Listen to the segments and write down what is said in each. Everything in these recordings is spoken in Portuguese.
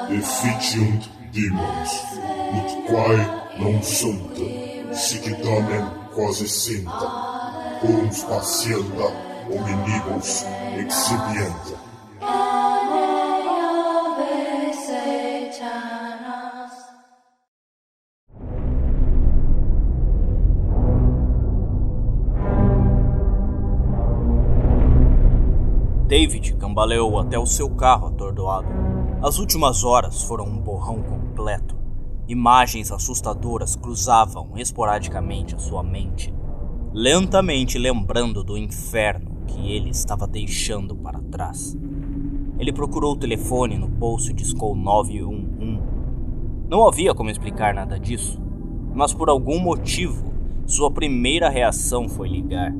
Efficiunt demons, ut quae non sunt, sic tamen quasi sinta, uns patienta hominibus exhibienta. David cambaleou até o seu carro atordoado. As últimas horas foram um borrão completo. Imagens assustadoras cruzavam esporadicamente a sua mente, lentamente lembrando do inferno que ele estava deixando para trás. Ele procurou o telefone no bolso e discou 911. Não havia como explicar nada disso, mas por algum motivo, sua primeira reação foi ligar.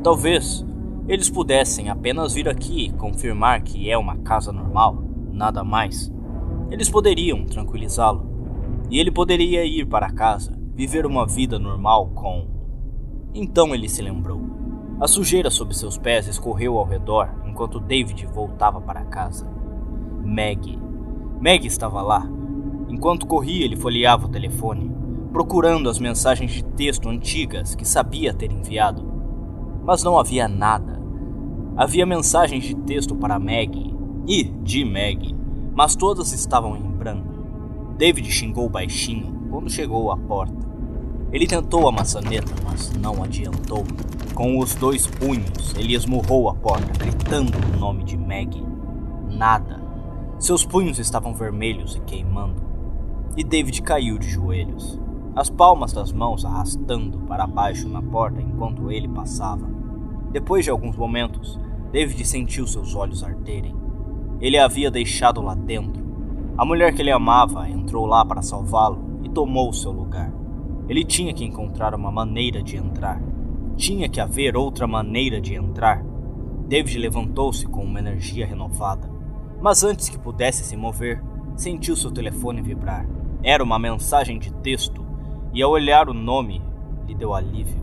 Talvez eles pudessem apenas vir aqui e confirmar que é uma casa normal, nada mais. Eles poderiam tranquilizá-lo, e ele poderia ir para casa, viver uma vida normal com... Então ele se lembrou. A sujeira sob seus pés escorreu ao redor enquanto David voltava para casa. Maggie estava lá. Enquanto corria, ele folheava o telefone, procurando as mensagens de texto antigas que sabia ter enviado. Mas não havia nada. Havia mensagens de texto para Maggie e de Maggie, mas todas estavam em branco. David xingou baixinho quando chegou à porta. Ele tentou a maçaneta, mas não adiantou. Com os 2 punhos, ele esmurrou a porta, gritando o nome de Maggie. Nada. Seus punhos estavam vermelhos e queimando. E David caiu de joelhos, as palmas das mãos arrastando para baixo na porta enquanto ele passava. Depois de alguns momentos, David sentiu seus olhos arderem. Ele a havia deixado lá dentro. A mulher que ele amava entrou lá para salvá-lo e tomou seu lugar. Ele tinha que encontrar uma maneira de entrar. Tinha que haver outra maneira de entrar. David levantou-se com uma energia renovada. Mas antes que pudesse se mover, sentiu seu telefone vibrar. Era uma mensagem de texto, e ao olhar o nome, lhe deu alívio.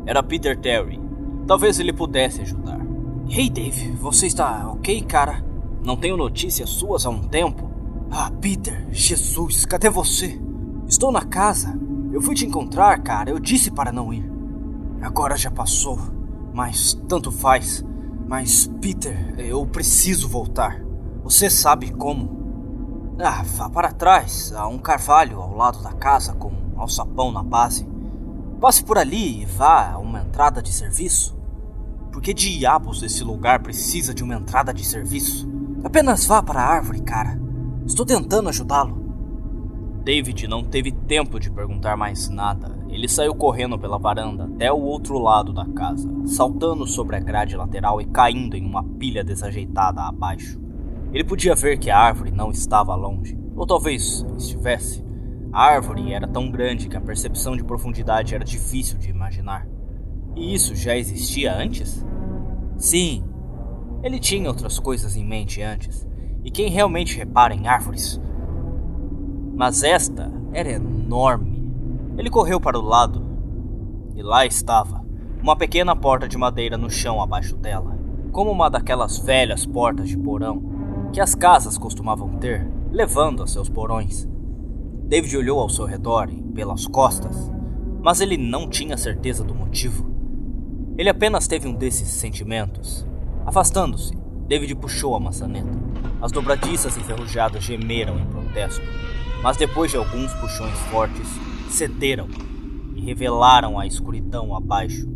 Era Peter Terry. Talvez ele pudesse ajudar. Hey Dave, você está ok, cara? Não tenho notícias suas há um tempo. Ah, Peter, Jesus, cadê você? Estou na casa. Eu fui te encontrar, cara. Eu disse para não ir. Agora já passou, mas tanto faz. Mas, Peter, eu preciso voltar. Você sabe como? Ah, vá para trás. Há um carvalho ao lado da casa com um alçapão na base. Passe por ali e vá a uma entrada de serviço. Por que diabos esse lugar precisa de uma entrada de serviço? Apenas vá para a árvore, cara. Estou tentando ajudá-lo. David não teve tempo de perguntar mais nada. Ele saiu correndo pela varanda até o outro lado da casa, saltando sobre a grade lateral e caindo em uma pilha desajeitada abaixo. Ele podia ver que a árvore não estava longe, ou talvez estivesse. A árvore era tão grande que a percepção de profundidade era difícil de imaginar. E isso já existia antes? Sim, ele tinha outras coisas em mente antes, e quem realmente repara em árvores? Mas esta era enorme. Ele correu para o lado, e lá estava, uma pequena porta de madeira no chão abaixo dela, como uma daquelas velhas portas de porão que as casas costumavam ter, levando a seus porões. David olhou ao seu redor e pelas costas, mas ele não tinha certeza do motivo. Ele apenas teve um desses sentimentos. Afastando-se, David puxou a maçaneta. As dobradiças enferrujadas gemeram em protesto, mas depois de alguns puxões fortes, cederam e revelaram a escuridão abaixo.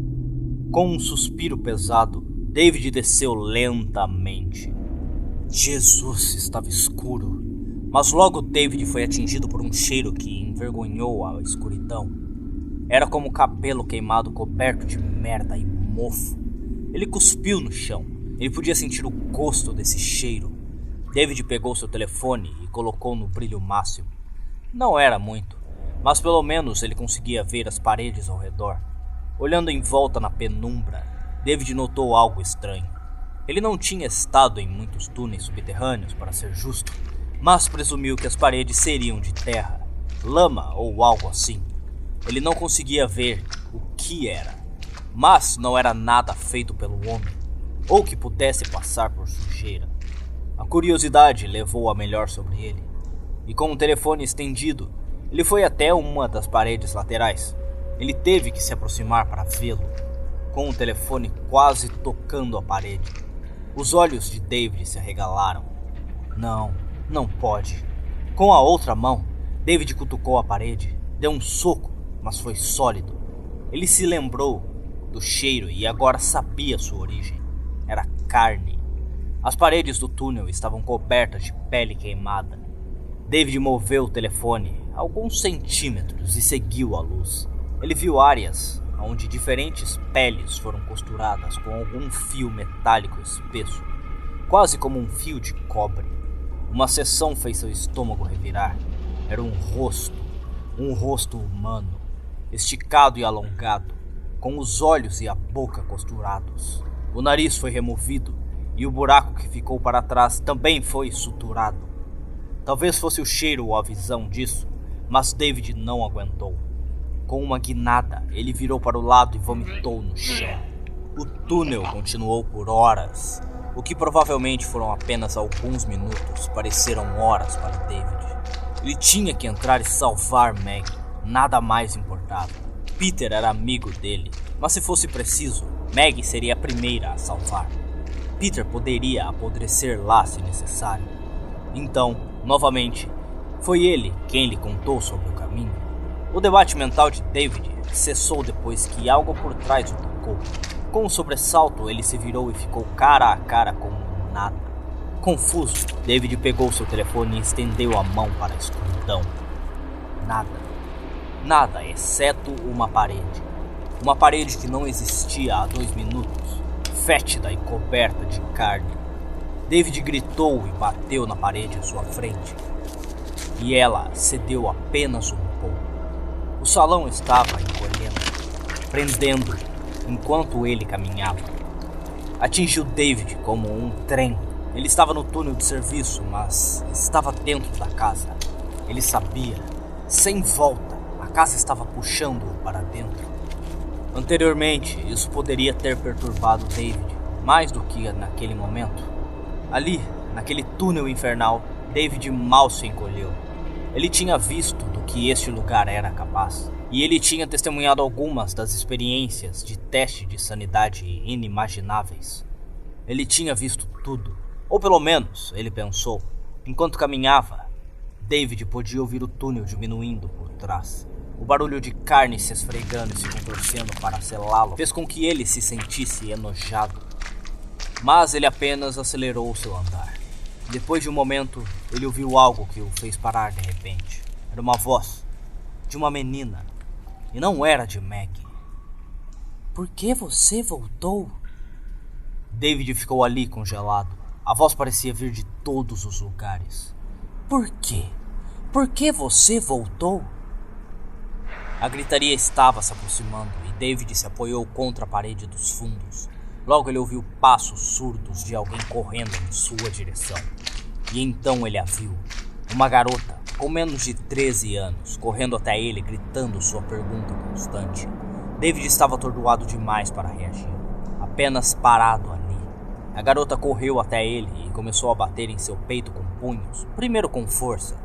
Com um suspiro pesado, David desceu lentamente. Jesus, estava escuro, mas logo David foi atingido por um cheiro que envergonhou a escuridão. Era como cabelo queimado coberto de merda e mofo. Ele cuspiu no chão. Ele podia sentir o gosto desse cheiro. David pegou seu telefone e colocou no brilho máximo. Não era muito, mas pelo menos ele conseguia ver as paredes ao redor. Olhando em volta na penumbra, David notou algo estranho. Ele não tinha estado em muitos túneis subterrâneos, para ser justo, mas presumiu que as paredes seriam de terra, lama ou algo assim. Ele não conseguia ver o que era, mas não era nada feito pelo homem. ou que pudesse passar por sujeira. A curiosidade levou a melhor sobre ele, e com o telefone estendido, ele foi até uma das paredes laterais. Ele teve que se aproximar para vê-lo, com o telefone quase tocando a parede. Os olhos de David se arregalaram. Não pode. Com a outra mão, David cutucou a parede, deu um soco, mas foi sólido. Ele se lembrou do cheiro e agora sabia sua origem. Era carne. As paredes do túnel estavam cobertas de pele queimada. David moveu o telefone alguns centímetros e seguiu a luz. Ele viu áreas onde diferentes peles foram costuradas com algum fio metálico espesso, quase como um fio de cobre. Uma seção fez seu estômago revirar. Era um rosto humano, esticado e alongado, com os olhos e a boca costurados. O nariz foi removido e o buraco que ficou para trás também foi suturado. Talvez fosse o cheiro ou a visão disso, mas David não aguentou. Com uma guinada, ele virou para o lado e vomitou no chão. O túnel continuou por horas. O que provavelmente foram apenas alguns minutos, pareceram horas para David. Ele tinha que entrar e salvar Maggie. Nada mais importava. Peter era amigo dele, mas se fosse preciso, Maggie seria a primeira a salvar. Peter poderia apodrecer lá se necessário. Então, novamente, foi ele quem lhe contou sobre o caminho. O debate mental de David cessou depois que algo por trás o tocou. Com um sobressalto, ele se virou e ficou cara a cara com nada. Confuso, David pegou seu telefone e estendeu a mão para a escuridão. Nada, exceto uma parede. Uma parede que não existia há 2 minutos, fétida e coberta de carne. David gritou e bateu na parede à sua frente. E ela cedeu apenas um pouco. O salão estava encolhendo, prendendo enquanto ele caminhava. Atingiu David como um trem. Ele estava no túnel de serviço, mas estava dentro da casa. Ele sabia, sem volta, a casa estava puxando-o para dentro. Anteriormente, isso poderia ter perturbado David, mais do que naquele momento. Ali, naquele túnel infernal, David mal se encolheu. Ele tinha visto do que este lugar era capaz, e ele tinha testemunhado algumas das experiências de teste de sanidade inimagináveis. Ele tinha visto tudo, ou pelo menos, ele pensou. Enquanto caminhava, David podia ouvir o túnel diminuindo por trás. O barulho de carne se esfregando e se contorcendo para selá-lo fez com que ele se sentisse enojado. Mas ele apenas acelerou seu andar. Depois de um momento, ele ouviu algo que o fez parar de repente. Era uma voz de uma menina, e não era de Maggie. Por que você voltou? David ficou ali congelado. A voz parecia vir de todos os lugares. Por quê? Por que você voltou? A gritaria estava se aproximando e David se apoiou contra a parede dos fundos. Logo ele ouviu passos surdos de alguém correndo em sua direção. E então ele a viu. Uma garota, com menos de 13 anos, correndo até ele, gritando sua pergunta constante. David estava atordoado demais para reagir, apenas parado ali. A garota correu até ele e começou a bater em seu peito com punhos, primeiro com força,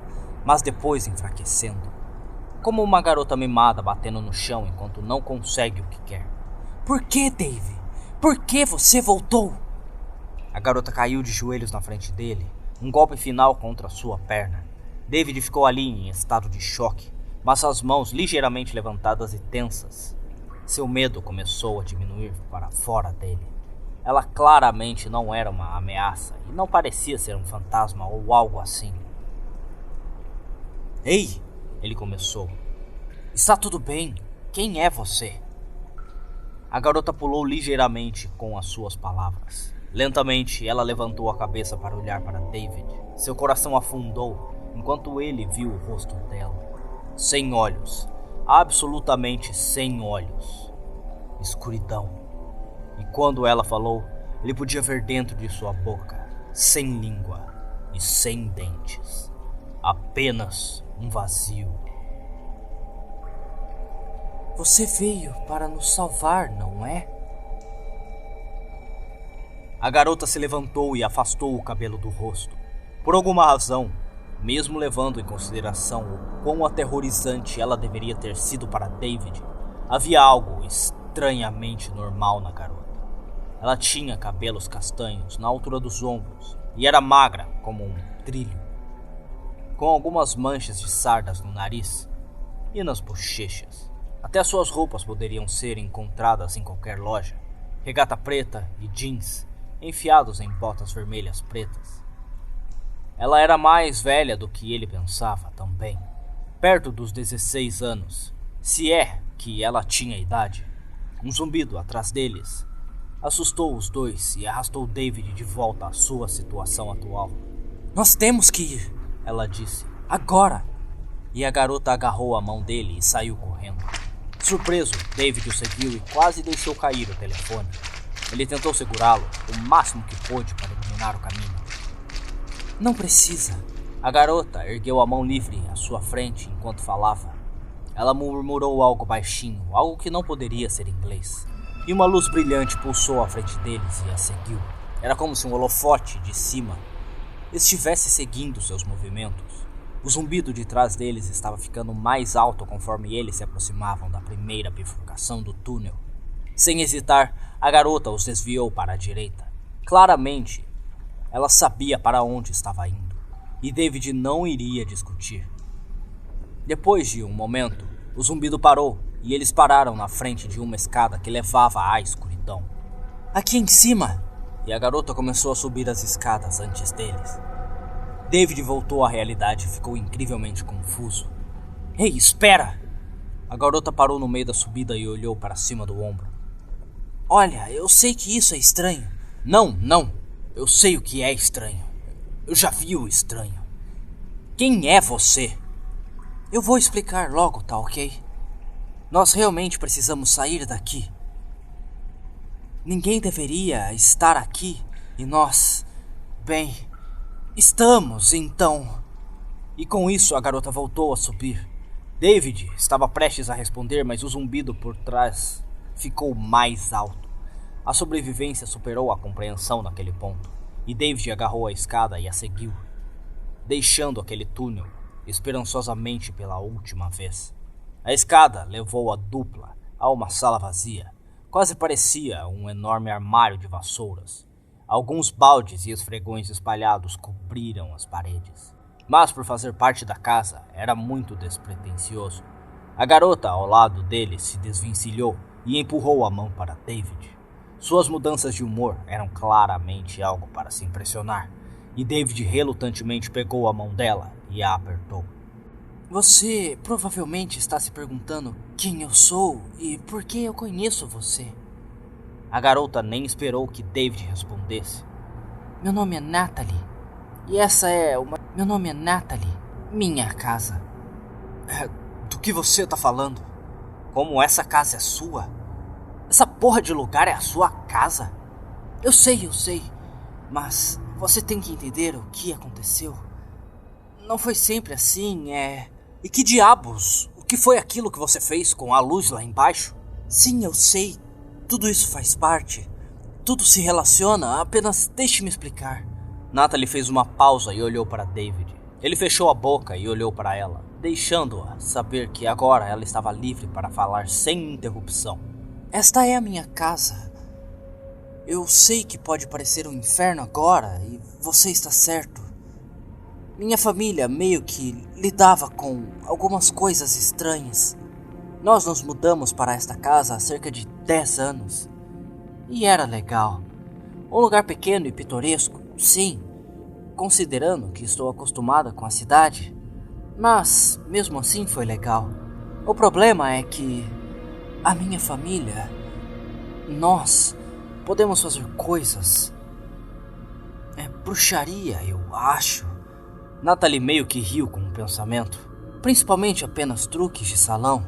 mas depois enfraquecendo. Como uma garota mimada batendo no chão enquanto não consegue o que quer. Por que, Dave? Por que você voltou? A garota caiu de joelhos na frente dele, um golpe final contra sua perna. David ficou ali em estado de choque, mas as mãos ligeiramente levantadas e tensas. Seu medo começou a diminuir para fora dele. Ela claramente não era uma ameaça e não parecia ser um fantasma ou algo assim. Ei, ele começou. Está tudo bem? Quem é você? A garota pulou ligeiramente com as suas palavras. Lentamente, ela levantou a cabeça para olhar para David. Seu coração afundou enquanto ele viu o rosto dela. Sem olhos. Absolutamente sem olhos. Escuridão. E quando ela falou, ele podia ver dentro de sua boca, sem língua e sem dentes. Apenas um vazio. Você veio para nos salvar, não é? A garota se levantou e afastou o cabelo do rosto. Por alguma razão, mesmo levando em consideração o quão aterrorizante ela deveria ter sido para David, havia algo estranhamente normal na garota. Ela tinha cabelos castanhos na altura dos ombros e era magra como um trilho, com algumas manchas de sardas no nariz e nas bochechas. Até suas roupas poderiam ser encontradas em qualquer loja, regata preta e jeans enfiados em botas vermelhas pretas. Ela era mais velha do que ele pensava também, perto dos 16 anos, se é que ela tinha idade. Um zumbido atrás deles assustou os dois e arrastou David de volta à sua situação atual. Nós temos que ir, ela disse. Agora. E a garota agarrou a mão dele e saiu correndo. Surpreso, David o seguiu e quase deixou cair o telefone. Ele tentou segurá-lo o máximo que pôde para iluminar o caminho. Não precisa. A garota ergueu a mão livre à sua frente enquanto falava. Ela murmurou algo baixinho, algo que não poderia ser inglês. E uma luz brilhante pulsou à frente deles e a seguiu. Era como se um holofote de cima estivesse seguindo seus movimentos. O zumbido de trás deles estava ficando mais alto conforme eles se aproximavam da primeira bifurcação do túnel. Sem hesitar, a garota os desviou para a direita. Claramente, ela sabia para onde estava indo, e David não iria discutir. Depois de um momento, o zumbido parou e eles pararam na frente de uma escada que levava à escuridão. Aqui em cima! E a garota começou a subir as escadas antes deles. David voltou à realidade e ficou incrivelmente confuso. Ei, espera! A garota parou no meio da subida e olhou para cima do ombro. Olha, eu sei que isso é estranho. Não. Eu sei o que é estranho. Eu já vi o estranho. Quem é você? Eu vou explicar logo, tá ok? Nós realmente precisamos sair daqui. Ninguém deveria estar aqui e nós... Bem, estamos, então. E com isso a garota voltou a subir. David estava prestes a responder, mas o zumbido por trás ficou mais alto. A sobrevivência superou a compreensão naquele ponto, e David agarrou a escada e a seguiu, deixando aquele túnel esperançosamente pela última vez. A escada levou a dupla a uma sala vazia. Quase parecia um enorme armário de vassouras. Alguns baldes e esfregões espalhados cobriram as paredes. Mas por fazer parte da casa, era muito despretensioso. A garota ao lado dele se desvencilhou e empurrou a mão para David. Suas mudanças de humor eram claramente algo para se impressionar, e David relutantemente pegou a mão dela e a apertou. Você provavelmente está se perguntando quem eu sou e por que eu conheço você. A garota nem esperou que David respondesse. Meu nome é Natalie, e essa é uma... Meu nome é Natalie, minha casa. Do que você está falando? Como essa casa é sua? Essa porra de lugar é a sua casa? Eu sei, mas você tem que entender o que aconteceu. Não foi sempre assim, E que diabos? O que foi aquilo que você fez com a luz lá embaixo? Sim, eu sei. Tudo isso faz parte. Tudo se relaciona, apenas deixe-me explicar. Natalie fez uma pausa e olhou para David. Ele fechou a boca e olhou para ela, deixando-a saber que agora ela estava livre para falar sem interrupção. Esta é a minha casa. Eu sei que pode parecer um inferno agora, e você está certo. Minha família meio que lidava com algumas coisas estranhas. Nós nos mudamos para esta casa há cerca de 10 anos. E era legal. Um lugar pequeno e pitoresco, sim, considerando que estou acostumada com a cidade. Mas, mesmo assim, foi legal. O problema é que a minha família, nós podemos fazer coisas. É bruxaria, eu acho. Natalie meio que riu com o pensamento. Principalmente apenas truques de salão,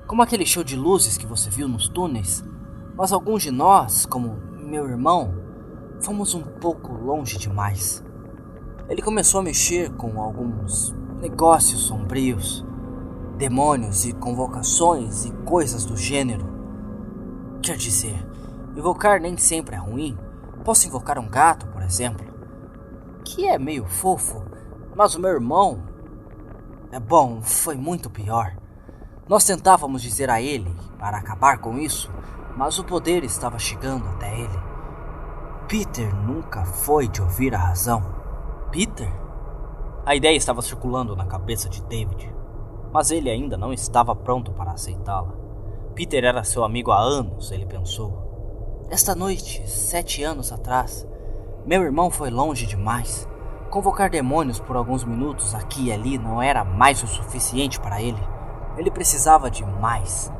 como aquele show de luzes que você viu nos túneis. Mas alguns de nós, como meu irmão, fomos um pouco longe demais. Ele começou a mexer com alguns negócios sombrios, demônios e convocações e coisas do gênero. Quer dizer, invocar nem sempre é ruim, Posso invocar um gato, por exemplo, que é meio fofo, mas o meu irmão... Bom, foi muito pior. Nós tentávamos dizer a ele para acabar com isso, mas o poder estava chegando até ele. Peter nunca foi de ouvir a razão. Peter? A ideia estava circulando na cabeça de David, mas ele ainda não estava pronto para aceitá-la. Peter era seu amigo há anos, ele pensou. Esta noite, 7 anos atrás, meu irmão foi longe demais. Convocar demônios por alguns minutos aqui e ali não era mais o suficiente para ele. Ele precisava de mais.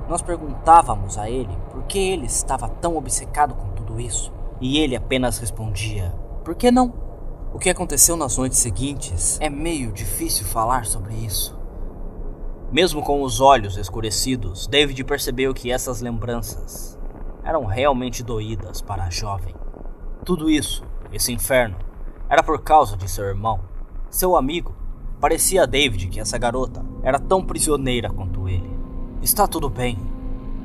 Nós perguntávamos a ele por que ele estava tão obcecado com tudo isso. E ele apenas respondia, por que não? O que aconteceu nas noites seguintes é meio difícil falar sobre isso. Mesmo com os olhos escurecidos, David percebeu que essas lembranças eram realmente doídas para a jovem. Tudo isso, esse inferno, era por causa de seu irmão, seu amigo. Parecia a David que essa garota era tão prisioneira quanto ele. Está tudo bem,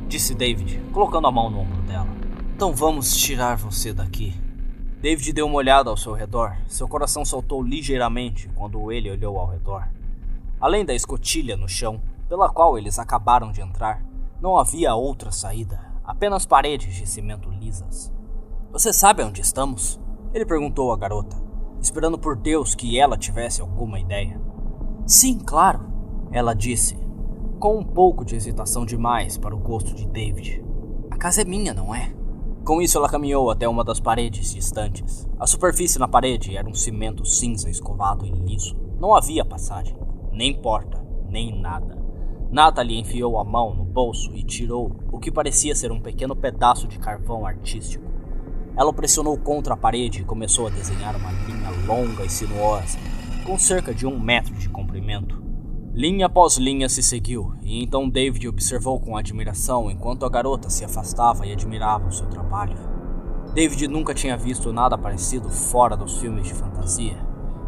disse David, colocando a mão no ombro dela. Então vamos tirar você daqui. David deu uma olhada ao seu redor. Seu coração saltou ligeiramente quando ele olhou ao redor. Além da escotilha no chão, pela qual eles acabaram de entrar, não havia outra saída, apenas paredes de cimento lisas. Você sabe onde estamos? Ele perguntou à garota, esperando por Deus que ela tivesse alguma ideia. Sim, claro, ela disse, com um pouco de hesitação demais para o gosto de David. A casa é minha, não é? Com isso, ela caminhou até uma das paredes distantes. A superfície na parede era um cimento cinza escovado e liso. Não havia passagem, nem porta, nem nada. Natalie enfiou a mão no bolso e tirou o que parecia ser um pequeno pedaço de carvão artístico. Ela o pressionou contra a parede e começou a desenhar uma linha longa e sinuosa, com cerca de 1 metro de comprimento. Linha após linha se seguiu, e então David observou com admiração enquanto a garota se afastava e admirava o seu trabalho. David nunca tinha visto nada parecido fora dos filmes de fantasia.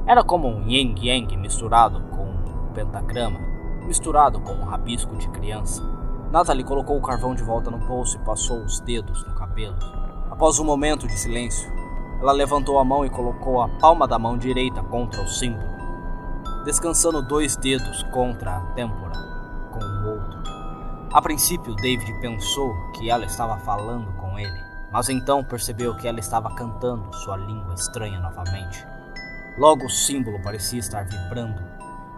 Era como um yin-yang misturado com um pentagrama, misturado com um rabisco de criança. Natalie colocou o carvão de volta no bolso e passou os dedos no cabelo. Após um momento de silêncio, ela levantou a mão e colocou a palma da mão direita contra o símbolo, descansando 2 dedos contra a têmpora com o outro. A princípio, David pensou que ela estava falando com ele, mas então percebeu que ela estava cantando sua língua estranha novamente. Logo o símbolo parecia estar vibrando,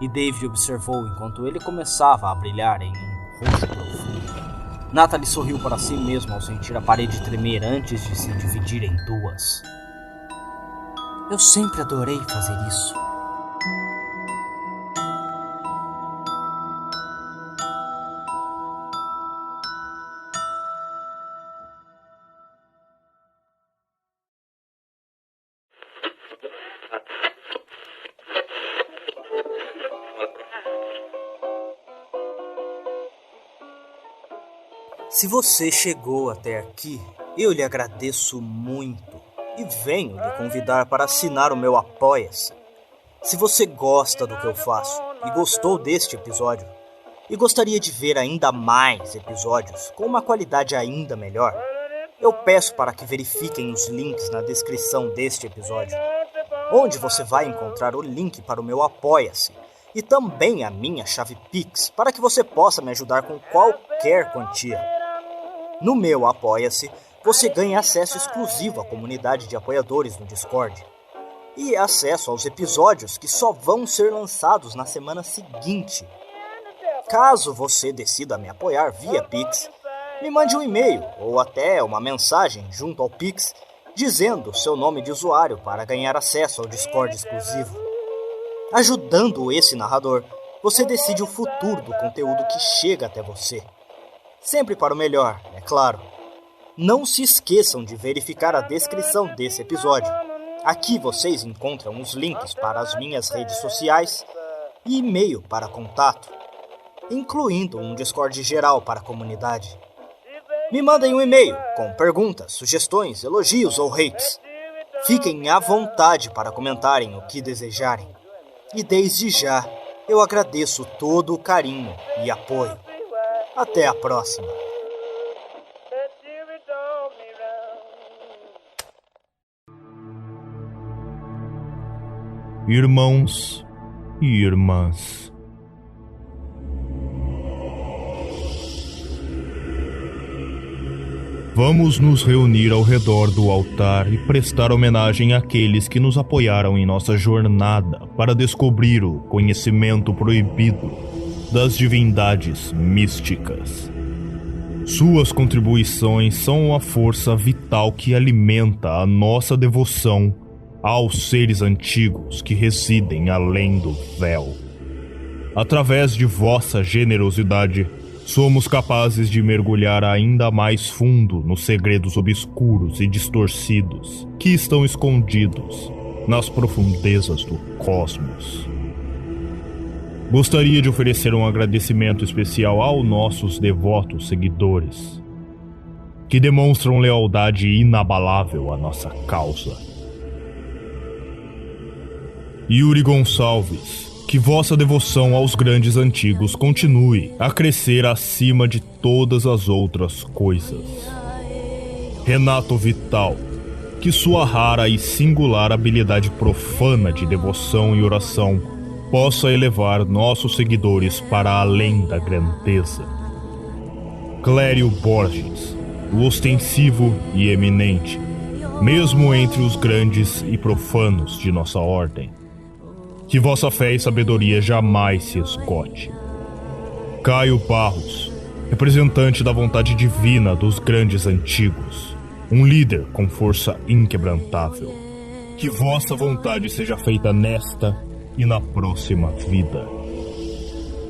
e David observou enquanto ele começava a brilhar em um roxo profundo. Natalie sorriu para si mesma ao sentir a parede tremer antes de se dividir em 2. Eu sempre adorei fazer isso. Se você chegou até aqui, eu lhe agradeço muito e venho lhe convidar para assinar o meu Apoia-se. Se você gosta do que eu faço e gostou deste episódio e gostaria de ver ainda mais episódios com uma qualidade ainda melhor, eu peço para que verifiquem os links na descrição deste episódio, onde você vai encontrar o link para o meu Apoia-se e também a minha chave Pix para que você possa me ajudar com qualquer quantia. No meu Apoia-se, você ganha acesso exclusivo à comunidade de apoiadores no Discord e acesso aos episódios que só vão ser lançados na semana seguinte. Caso você decida me apoiar via Pix, me mande um e-mail ou até uma mensagem junto ao Pix dizendo seu nome de usuário para ganhar acesso ao Discord exclusivo. Ajudando esse narrador, você decide o futuro do conteúdo que chega até você. Sempre para o melhor, é claro. Não se esqueçam de verificar a descrição desse episódio. Aqui vocês encontram os links para as minhas redes sociais e e-mail para contato, incluindo um Discord geral para a comunidade. Me mandem um e-mail com perguntas, sugestões, elogios ou hates. Fiquem à vontade para comentarem o que desejarem. E desde já, eu agradeço todo o carinho e apoio. Até a próxima. irmãos e irmãs. Vamos nos reunir ao redor do altar e prestar homenagem àqueles que nos apoiaram em nossa jornada para descobrir o conhecimento proibido das divindades místicas. Suas contribuições são a força vital que alimenta a nossa devoção aos seres antigos que residem além do véu. Através de vossa generosidade, somos capazes de mergulhar ainda mais fundo nos segredos obscuros e distorcidos que estão escondidos nas profundezas do cosmos. Gostaria de oferecer um agradecimento especial aos nossos devotos seguidores, que demonstram lealdade inabalável à nossa causa. Yuri Gonçalves, que vossa devoção aos grandes antigos continue a crescer acima de todas as outras coisas. Renato Vital, que sua rara e singular habilidade profana de devoção e oração possa elevar nossos seguidores para além da grandeza. Clério Borges, o ostensivo e eminente, mesmo entre os grandes e profanos de nossa ordem. Que vossa fé e sabedoria jamais se esgote. Caio Barros, representante da vontade divina dos grandes antigos, um líder com força inquebrantável. Que vossa vontade seja feita nesta e na próxima vida.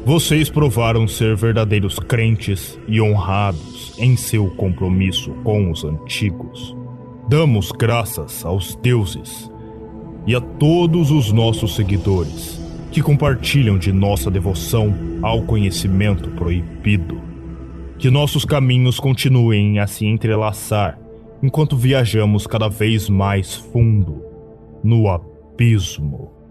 Vocês provaram ser verdadeiros crentes e honrados em seu compromisso com os antigos. Damos graças aos deuses e a todos os nossos seguidores que compartilham de nossa devoção ao conhecimento proibido. Que nossos caminhos continuem a se entrelaçar enquanto viajamos cada vez mais fundo no abismo.